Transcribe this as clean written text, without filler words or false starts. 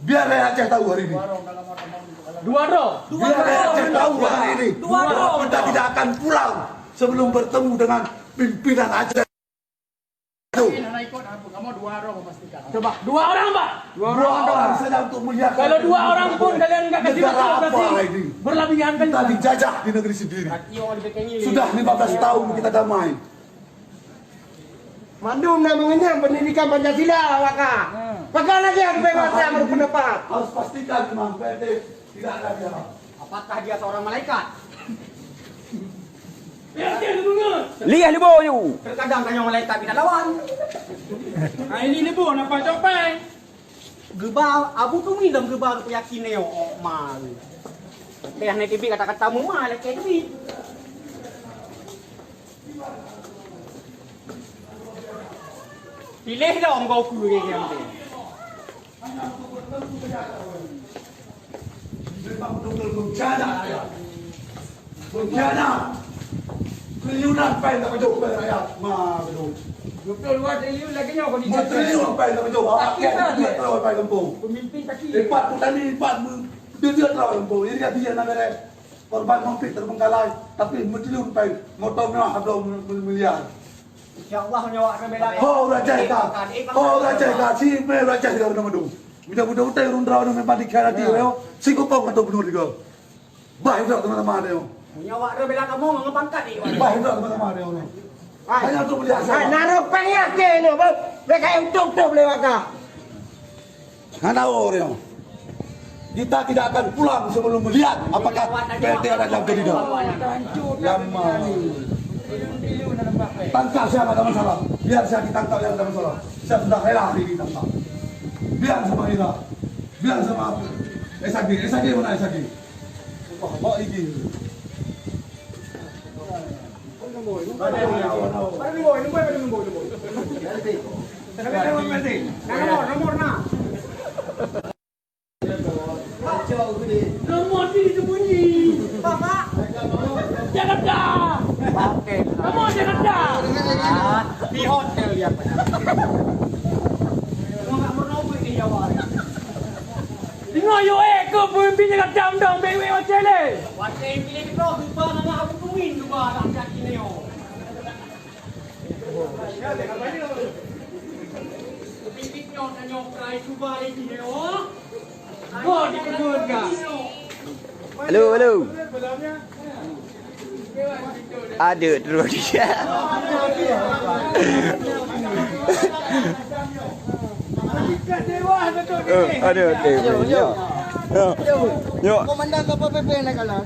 Biar Aceh tahu hari ini. Dua roh. Biar Aceh tahu hari ini. Kita tidak akan pulang sebelum bertemu dengan pimpinan Aceh. Kamu dua orang memastikan. Coba dua orang, Pak. Dua orang saja untuk melihat. Kalau dua orang pun kalian nggak kasih apa ini? Berlebihan kan? Kita dijajah di negeri sendiri. Sudah 15 tahun kita damai. Mandum nak mengenyam pendidikan Pancasila, Waka. Pakai lagi yang bebasnya berpendapat. Harus pastikan memang PRT tidak ada dia. Apakah dia seorang malaikat? Lihat libo you. Terkadang tanya malaikat tidak lawan. Nah ini libo nampak copeng. Gebal abu tu minum gebal keyakin neo mal. Teh nek TV kata-kata mu mal kayak duit. Pilih dong kau kuih yang tu. Memang betul bencana ya. Bencana. Triliunan pai nak kejauh pada rakyat. Betul. 22 triliun lagi nyawa kau dijajah. Triliun pai nak kejauh. Rakyat dia terlalu pai lempung. Pemimpin kaki. Lipat petani lipat dia terlalu lempung. Ini dia nak beri korban konflik terbengkalai. Tapi triliun pai motor mewah belum miliar. InsyaAllah nyawa rebela. Oh raja ka si me raja ka nama dong. Budak-budak utai rundraw na may patikhan natin yo. Siko pa ka to benar juga. Baik dah teman-teman yo. Nyawa rebela kamu mengepangkat ni. Baik dah teman-teman yo. Hanya untuk melihat saya. Naruh penyakin ni, mereka yang tutup lewat Waka. Hana orang. Kita tidak akan pulang sebelum melihat apakah PRT ada jam tidak. Lama. Tangkap saya ada masalah. Biar saya ditangkap yang ada masalah. Saya sudah rela hari ini ditangkap. Biar sama Ira. Biar sama SAG mana SAG? Bawa ini. Nomor ini sembunyi. Bapak. Jangan dah. Kamu jangan dah. Di hotel ya. Enggak meroboh ke Jawa. Tengok yo ke pemimpin jangan dam dong bewe macam ni. Waktu yang pilih bro, lupa nama aku tuin lupa nak kaki neo. Pemimpinnya tanya prai cuba lagi neo. Oh dikebun kah? Halo. Ada terus dia. Ada. Yo. Komandan Kapal PP nak kalah.